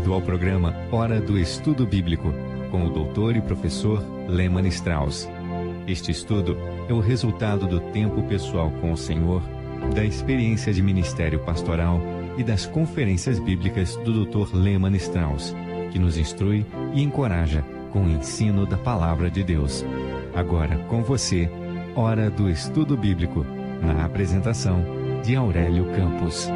Bem-vindo ao programa Hora do Estudo Bíblico, com o doutor e professor Lehmann Strauss. Este estudo é o resultado do tempo pessoal com o Senhor, da experiência de ministério pastoral e das conferências bíblicas do Dr. Lehmann Strauss, que nos instrui e encoraja com o ensino da Palavra de Deus. Agora, com você, Hora do Estudo Bíblico, na apresentação de Aurélio Campos.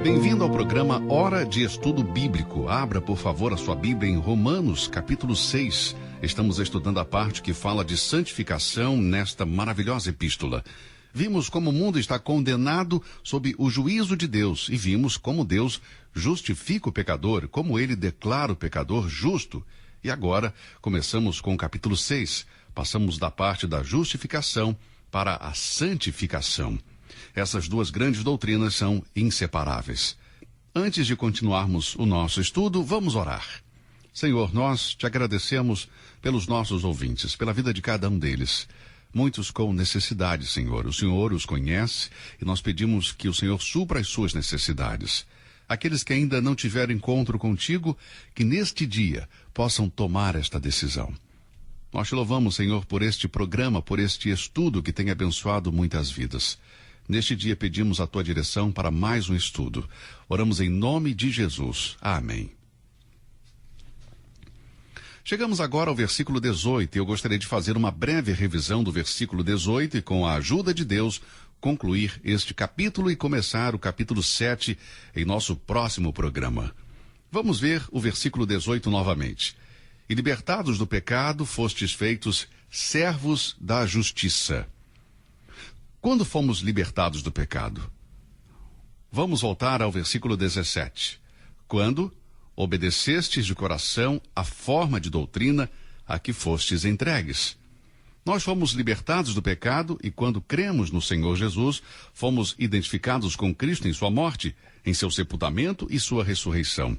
Bem-vindo ao programa Hora de Estudo Bíblico. Abra, por favor, a sua Bíblia em Romanos, capítulo 6. Estamos estudando a parte que fala de santificação nesta maravilhosa epístola. Vimos como o mundo está condenado sob o juízo de Deus e vimos como Deus justifica o pecador, como ele declara o pecador justo. E agora começamos com o capítulo 6. Passamos da parte da justificação para a santificação. Essas duas grandes doutrinas são inseparáveis. Antes de continuarmos o nosso estudo, vamos orar. Senhor, nós te agradecemos pelos nossos ouvintes, pela vida de cada um deles. Muitos com necessidade, Senhor. O Senhor os conhece e nós pedimos que o Senhor supra as suas necessidades. Aqueles que ainda não tiveram encontro contigo, que neste dia possam tomar esta decisão. Nós te louvamos, Senhor, por este programa, por este estudo que tem abençoado muitas vidas. Neste dia pedimos a tua direção para mais um estudo. Oramos em nome de Jesus. Amém. Chegamos agora ao versículo 18 e eu gostaria de fazer uma breve revisão do versículo 18 e, com a ajuda de Deus, concluir este capítulo e começar o capítulo 7 em nosso próximo programa. Vamos ver o versículo 18 novamente. E libertados do pecado, fostes feitos servos da justiça. Quando fomos libertados do pecado? Vamos voltar ao versículo 17. Quando obedecestes de coração a forma de doutrina a que fostes entregues. Nós fomos libertados do pecado e, quando cremos no Senhor Jesus, fomos identificados com Cristo em sua morte, em seu sepultamento e sua ressurreição.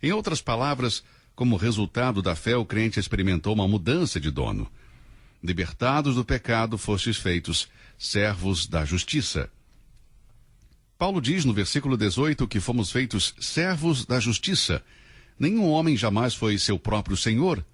Em outras palavras, como resultado da fé, o crente experimentou uma mudança de dono. Libertados do pecado, fostes feitos servos da justiça. Paulo diz no versículo 18 que fomos feitos servos da justiça. Nenhum homem jamais foi seu próprio senhor.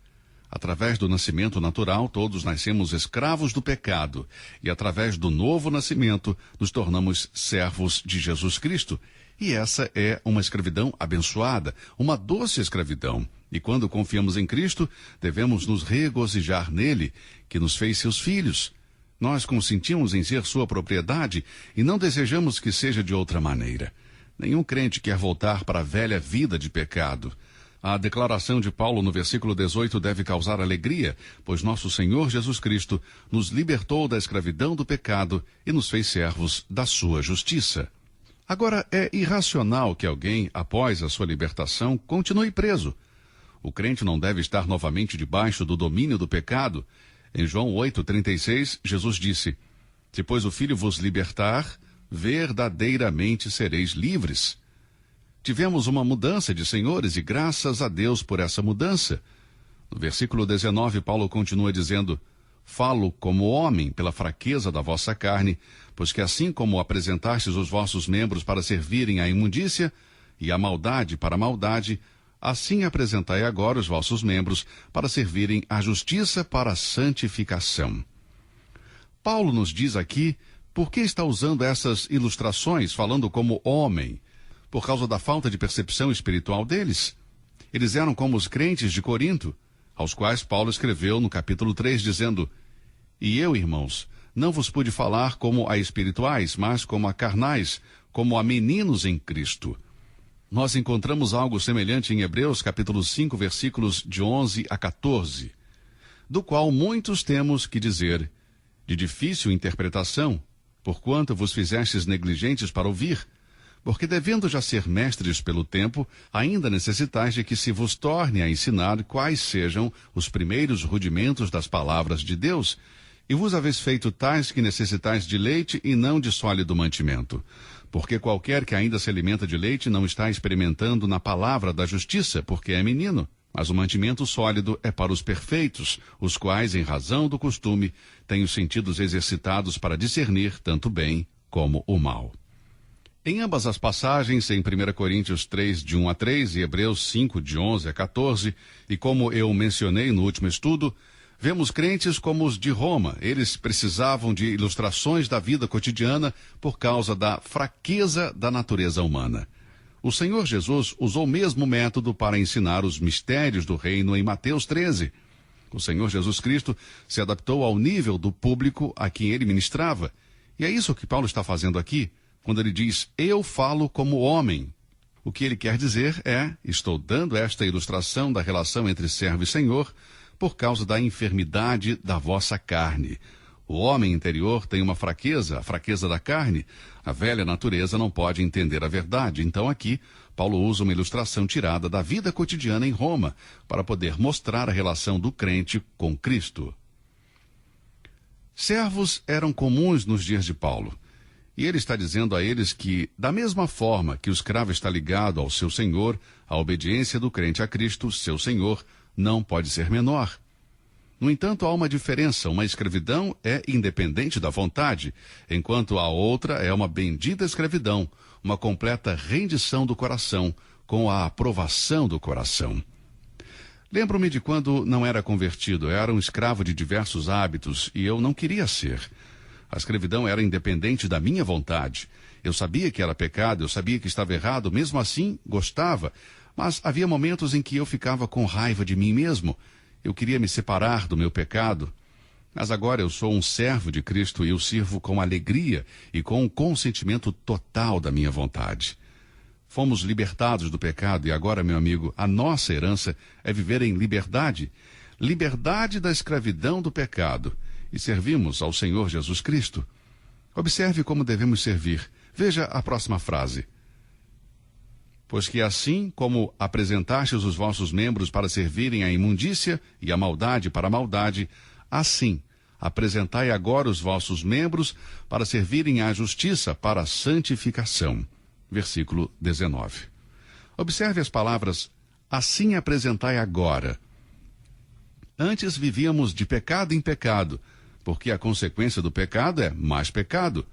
Através do nascimento natural, todos nascemos escravos do pecado. E através do novo nascimento, nos tornamos servos de Jesus Cristo. E essa é uma escravidão abençoada, uma doce escravidão. E quando confiamos em Cristo, devemos nos regozijar nele, que nos fez seus filhos. Nós consentimos em ser sua propriedade e não desejamos que seja de outra maneira. Nenhum crente quer voltar para a velha vida de pecado. A declaração de Paulo no versículo 18 deve causar alegria, pois nosso Senhor Jesus Cristo nos libertou da escravidão do pecado e nos fez servos da sua justiça. Agora, é irracional que alguém, após a sua libertação, continue preso. O crente não deve estar novamente debaixo do domínio do pecado. Em João 8,36, Jesus disse: Se, pois, o Filho vos libertar, verdadeiramente sereis livres. Tivemos uma mudança de senhores e graças a Deus por essa mudança. No versículo 19, Paulo continua dizendo: Falo como homem pela fraqueza da vossa carne, pois que assim como apresentastes os vossos membros para servirem à imundícia e à maldade para a maldade, assim apresentai agora os vossos membros para servirem à justiça para a santificação. Paulo nos diz aqui por que está usando essas ilustrações, falando como homem, por causa da falta de percepção espiritual deles. Eles eram como os crentes de Corinto, aos quais Paulo escreveu no capítulo 3, dizendo: E eu, irmãos, não vos pude falar como a espirituais, mas como a carnais, como a meninos em Cristo. Nós encontramos algo semelhante em Hebreus, capítulo 5, versículos de 11 a 14, do qual muitos temos que dizer, de difícil interpretação, porquanto vos fizestes negligentes para ouvir, porque devendo já ser mestres pelo tempo, ainda necessitais de que se vos torne a ensinar quais sejam os primeiros rudimentos das palavras de Deus, e vos haveis feito tais que necessitais de leite e não de sólido mantimento. Porque qualquer que ainda se alimenta de leite não está experimentando na palavra da justiça, porque é menino. Mas o mantimento sólido é para os perfeitos, os quais, em razão do costume, têm os sentidos exercitados para discernir tanto o bem como o mal. Em ambas as passagens, em 1 Coríntios 3, de 1 a 3 e Hebreus 5, de 11 a 14, e como eu mencionei no último estudo, vemos crentes como os de Roma. Eles precisavam de ilustrações da vida cotidiana por causa da fraqueza da natureza humana. O Senhor Jesus usou o mesmo método para ensinar os mistérios do reino em Mateus 13. O Senhor Jesus Cristo se adaptou ao nível do público a quem ele ministrava. E é isso que Paulo está fazendo aqui, quando ele diz, eu falo como homem. O que ele quer dizer é, estou dando esta ilustração da relação entre servo e senhor por causa da enfermidade da vossa carne. O homem interior tem uma fraqueza, a fraqueza da carne. A velha natureza não pode entender a verdade. Então aqui, Paulo usa uma ilustração tirada da vida cotidiana em Roma para poder mostrar a relação do crente com Cristo. Servos eram comuns nos dias de Paulo. E ele está dizendo a eles que, da mesma forma que o escravo está ligado ao seu senhor, a obediência do crente a Cristo, seu senhor, não pode ser menor. No entanto, há uma diferença. Uma escravidão é independente da vontade, enquanto a outra é uma bendita escravidão, uma completa rendição do coração, com a aprovação do coração. Lembro-me de quando não era convertido, eu era um escravo de diversos hábitos e eu não queria ser. A escravidão era independente da minha vontade. Eu sabia que era pecado, eu sabia que estava errado, mesmo assim gostava, mas havia momentos em que eu ficava com raiva de mim mesmo. Eu queria me separar do meu pecado. Mas agora eu sou um servo de Cristo e eu sirvo com alegria e com um consentimento total da minha vontade. Fomos libertados do pecado e agora, meu amigo, a nossa herança é viver em liberdade. Liberdade da escravidão do pecado. E servimos ao Senhor Jesus Cristo. Observe como devemos servir. Veja a próxima frase. Pois que assim como apresentastes os vossos membros para servirem à imundícia e à maldade para a maldade, assim apresentai agora os vossos membros para servirem à justiça para a santificação. Versículo 19. Observe as palavras, assim apresentai agora. Antes vivíamos de pecado em pecado, porque a consequência do pecado é mais pecado.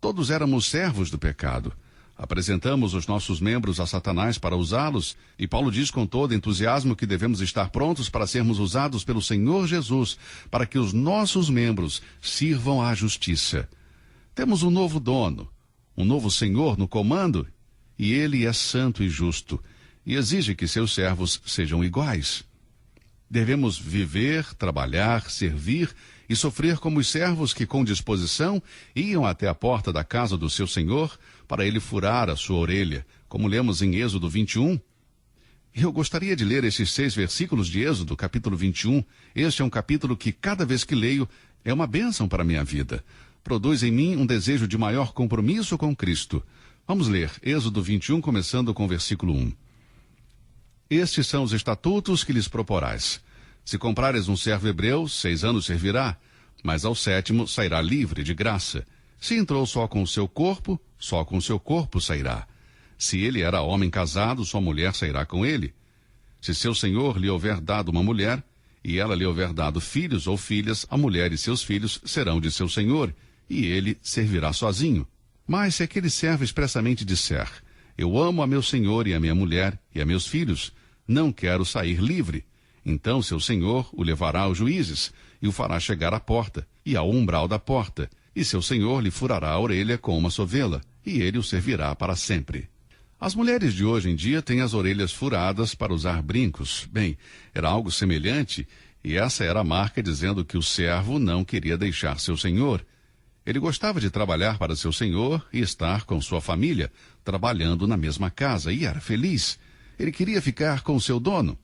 Todos éramos servos do pecado. Apresentamos os nossos membros a Satanás para usá-los, e Paulo diz com todo entusiasmo que devemos estar prontos para sermos usados pelo Senhor Jesus, para que os nossos membros sirvam à justiça. Temos um novo dono, um novo Senhor no comando, e ele é santo e justo, e exige que seus servos sejam iguais. Devemos viver, trabalhar, servir e sofrer como os servos que, com disposição, iam até a porta da casa do seu senhor para ele furar a sua orelha, como lemos em Êxodo 21. Eu gostaria de ler esses 6 versículos de Êxodo, capítulo 21. Este é um capítulo que, cada vez que leio, é uma bênção para a minha vida. Produz em mim um desejo de maior compromisso com Cristo. Vamos ler Êxodo 21, começando com o versículo 1. Estes são os estatutos que lhes proporás. Se comprares um servo hebreu, 6 anos servirá, mas ao 7º sairá livre de graça. Se entrou só com o seu corpo sairá. Se ele era homem casado, sua mulher sairá com ele. Se seu senhor lhe houver dado uma mulher, e ela lhe houver dado filhos ou filhas, a mulher e seus filhos serão de seu senhor, e ele servirá sozinho. Mas se aquele servo expressamente disser, eu amo a meu senhor e a minha mulher e a meus filhos, não quero sair livre, então seu senhor o levará aos juízes, e o fará chegar à porta, e ao umbral da porta, e seu senhor lhe furará a orelha com uma sovela, e ele o servirá para sempre. As mulheres de hoje em dia têm as orelhas furadas para usar brincos. Bem, era algo semelhante, e essa era a marca dizendo que o servo não queria deixar seu senhor. Ele gostava de trabalhar para seu senhor e estar com sua família, trabalhando na mesma casa, e era feliz. Ele queria ficar com seu dono.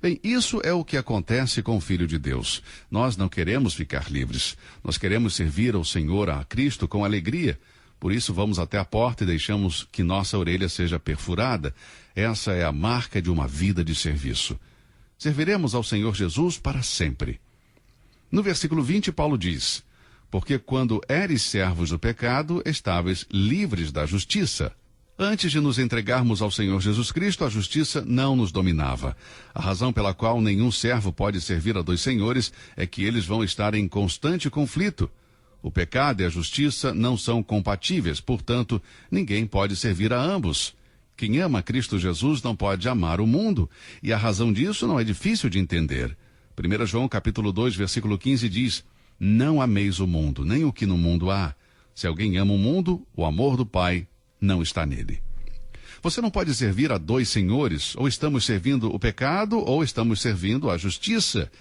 Bem, isso é o que acontece com o Filho de Deus. Nós não queremos ficar livres. Nós queremos servir ao Senhor, a Cristo, com alegria. Por isso vamos até a porta e deixamos que nossa orelha seja perfurada. Essa é a marca de uma vida de serviço. Serviremos ao Senhor Jesus para sempre. No versículo 20, Paulo diz, porque quando eres servos do pecado, estáveis livres da justiça. Antes de nos entregarmos ao Senhor Jesus Cristo, a justiça não nos dominava. A razão pela qual nenhum servo pode servir a 2 senhores é que eles vão estar em constante conflito. O pecado e a justiça não são compatíveis, portanto, ninguém pode servir a ambos. Quem ama Cristo Jesus não pode amar o mundo, e a razão disso não é difícil de entender. 1 João capítulo 2, versículo 15 diz: não ameis o mundo, nem o que no mundo há. Se alguém ama o mundo, o amor do Pai não está nele. Você não pode servir a dois senhores, ou estamos servindo o pecado, ou estamos servindo a justiça.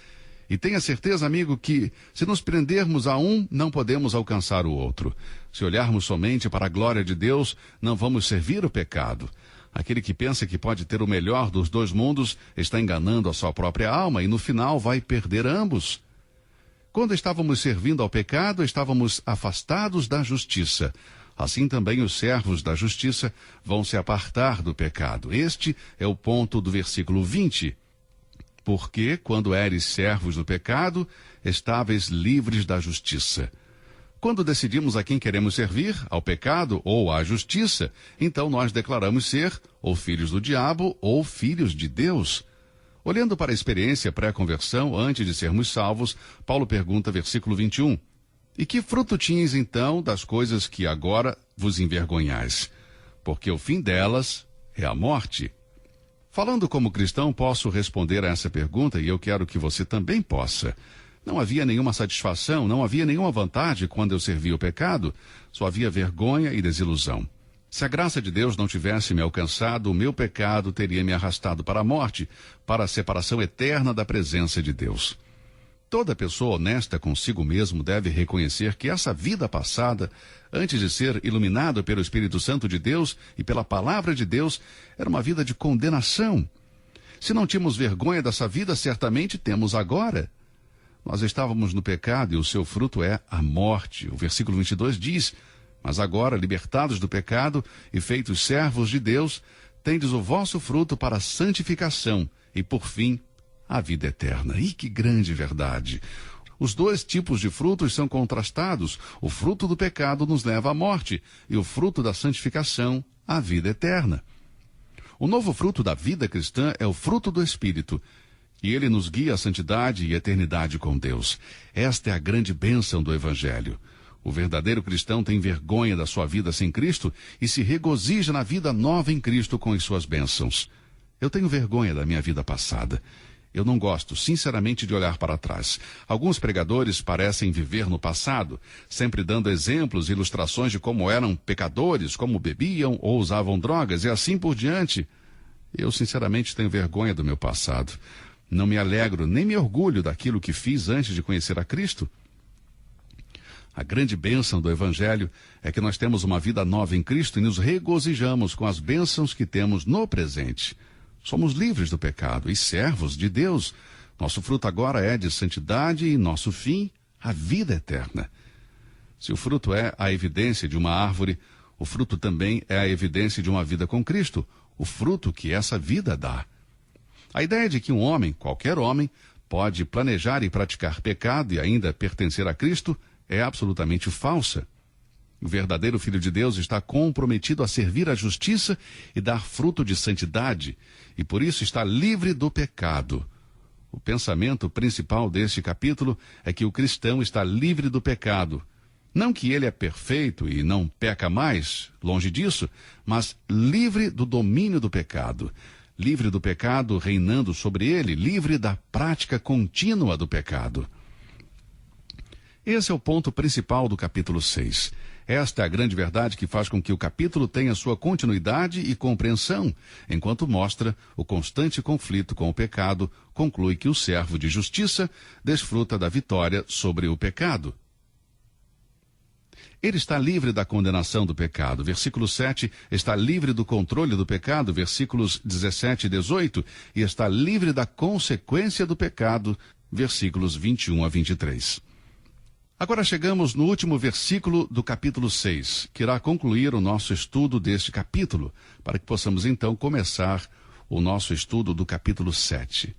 E tenha certeza, amigo, que se nos prendermos a um, não podemos alcançar o outro. Se olharmos somente para a glória de Deus, não vamos servir o pecado. Aquele que pensa que pode ter o melhor dos dois mundos está enganando a sua própria alma e no final vai perder ambos. Quando estávamos servindo ao pecado, estávamos afastados da justiça. Assim também os servos da justiça vão se apartar do pecado. Este é o ponto do versículo 20. Porque, quando eres servos do pecado, estáveis livres da justiça. Quando decidimos a quem queremos servir, ao pecado ou à justiça, então nós declaramos ser ou filhos do diabo ou filhos de Deus. Olhando para a experiência pré-conversão, antes de sermos salvos, Paulo pergunta, versículo 21, e que fruto tinhas então das coisas que agora vos envergonhais? Porque o fim delas é a morte. Falando como cristão, posso responder a essa pergunta e eu quero que você também possa. Não havia nenhuma satisfação, não havia nenhuma vantagem quando eu servia o pecado, só havia vergonha e desilusão. Se a graça de Deus não tivesse me alcançado, o meu pecado teria me arrastado para a morte, para a separação eterna da presença de Deus. Toda pessoa honesta consigo mesmo deve reconhecer que essa vida passada, antes de ser iluminado pelo Espírito Santo de Deus e pela palavra de Deus, era uma vida de condenação. Se não tínhamos vergonha dessa vida, certamente temos agora. Nós estávamos no pecado e o seu fruto é a morte. O versículo 22 diz, mas agora, libertados do pecado e feitos servos de Deus, tendes o vosso fruto para a santificação e, por fim, a vida eterna. E que grande verdade! Os dois tipos de frutos são contrastados. O fruto do pecado nos leva à morte e o fruto da santificação à vida eterna. O novo fruto da vida cristã é o fruto do Espírito. E ele nos guia à santidade e eternidade com Deus. Esta é a grande bênção do Evangelho. O verdadeiro cristão tem vergonha da sua vida sem Cristo e se regozija na vida nova em Cristo com as suas bênçãos. Eu tenho vergonha da minha vida passada. Eu não gosto, sinceramente, de olhar para trás. Alguns pregadores parecem viver no passado, sempre dando exemplos e ilustrações de como eram pecadores, como bebiam ou usavam drogas e assim por diante. Eu, sinceramente, tenho vergonha do meu passado. Não me alegro nem me orgulho daquilo que fiz antes de conhecer a Cristo. A grande bênção do Evangelho é que nós temos uma vida nova em Cristo e nos regozijamos com as bênçãos que temos no presente. Somos livres do pecado e servos de Deus. Nosso fruto agora é de santidade e nosso fim, a vida eterna. Se o fruto é a evidência de uma árvore, o fruto também é a evidência de uma vida com Cristo, o fruto que essa vida dá. A ideia de que um homem, qualquer homem, pode planejar e praticar pecado e ainda pertencer a Cristo é absolutamente falsa. O verdadeiro Filho de Deus está comprometido a servir a justiça e dar fruto de santidade, e por isso está livre do pecado. O pensamento principal deste capítulo é que o cristão está livre do pecado. Não que ele é perfeito e não peca mais, longe disso, mas livre do domínio do pecado. Livre do pecado reinando sobre ele, livre da prática contínua do pecado. Esse é o ponto principal do capítulo 6. Esta é a grande verdade que faz com que o capítulo tenha sua continuidade e compreensão, enquanto mostra o constante conflito com o pecado, conclui que o servo de justiça desfruta da vitória sobre o pecado. Ele está livre da condenação do pecado. Versículo 7, está livre do controle do pecado. Versículos 17 e 18, e está livre da consequência do pecado. Versículos 21 a 23. Agora chegamos no último versículo do capítulo 6, que irá concluir o nosso estudo deste capítulo, para que possamos então começar o nosso estudo do capítulo 7.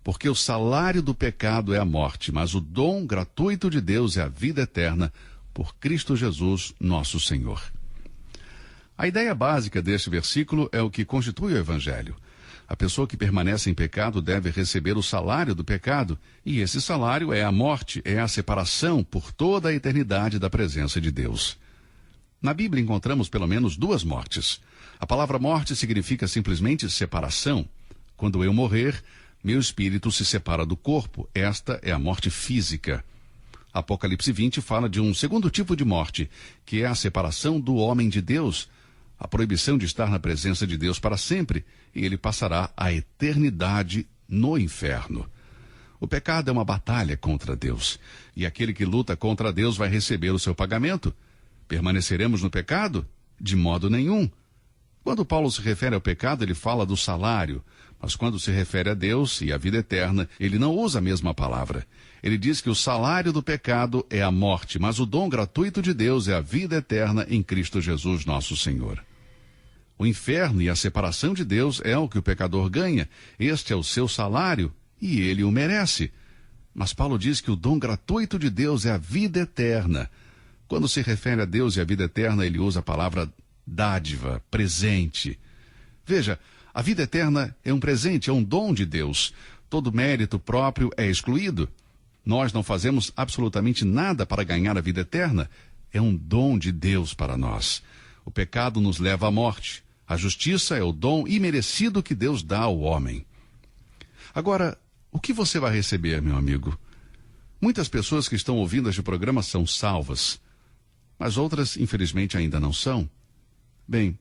Porque o salário do pecado é a morte, mas o dom gratuito de Deus é a vida eterna, por Cristo Jesus, nosso Senhor. A ideia básica deste versículo é o que constitui o Evangelho. A pessoa que permanece em pecado deve receber o salário do pecado, e esse salário é a morte, é a separação por toda a eternidade da presença de Deus. Na Bíblia encontramos pelo menos 2 mortes. A palavra morte significa simplesmente separação. Quando eu morrer, meu espírito se separa do corpo. Esta é a morte física. Apocalipse 20 fala de um segundo tipo de morte, que é a separação do homem de Deus, a proibição de estar na presença de Deus para sempre, e ele passará a eternidade no inferno. O pecado é uma batalha contra Deus, e aquele que luta contra Deus vai receber o seu pagamento. Permaneceremos no pecado? De modo nenhum. Quando Paulo se refere ao pecado, ele fala do salário, mas quando se refere a Deus e à vida eterna, ele não usa a mesma palavra. Ele diz que o salário do pecado é a morte, mas o dom gratuito de Deus é a vida eterna em Cristo Jesus, nosso Senhor. O inferno e a separação de Deus é o que o pecador ganha. Este é o seu salário e ele o merece. Mas Paulo diz que o dom gratuito de Deus é a vida eterna. Quando se refere a Deus e a vida eterna, ele usa a palavra dádiva, presente. Veja, a vida eterna é um presente, é um dom de Deus. Todo mérito próprio é excluído. Nós não fazemos absolutamente nada para ganhar a vida eterna. É um dom de Deus para nós. O pecado nos leva à morte. A justiça é o dom imerecido que Deus dá ao homem. Agora, o que você vai receber, meu amigo? Muitas pessoas que estão ouvindo este programa são salvas, mas outras, infelizmente, ainda não são. Bem,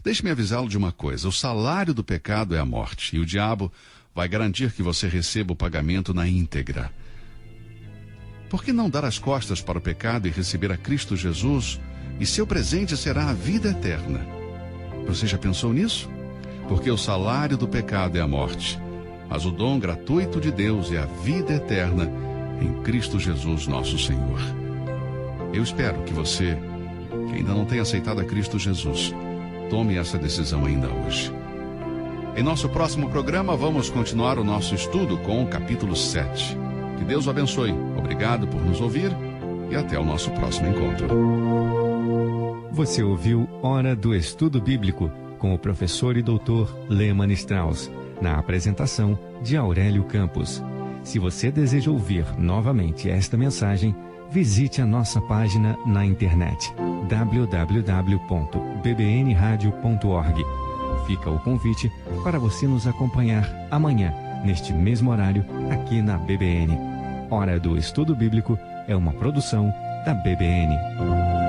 deixe-me avisá-lo de uma coisa: o salário do pecado é a morte, e o diabo vai garantir que você receba o pagamento na íntegra. Por que não dar as costas para o pecado e receber a Cristo Jesus, e seu presente será a vida eterna? Você já pensou nisso? Porque o salário do pecado é a morte, mas o dom gratuito de Deus é a vida eterna em Cristo Jesus, nosso Senhor. Eu espero que você, que ainda não tem aceitado a Cristo Jesus, tome essa decisão ainda hoje. Em nosso próximo programa, vamos continuar o nosso estudo com o capítulo 7. Que Deus o abençoe. Obrigado por nos ouvir e até o nosso próximo encontro. Você ouviu Hora do Estudo Bíblico com o professor e doutor Lehmann Strauss, na apresentação de Aurélio Campos. Se você deseja ouvir novamente esta mensagem, visite a nossa página na internet www.bbnradio.org. Fica o convite para você nos acompanhar amanhã, neste mesmo horário, aqui na BBN. Hora do Estudo Bíblico é uma produção da BBN.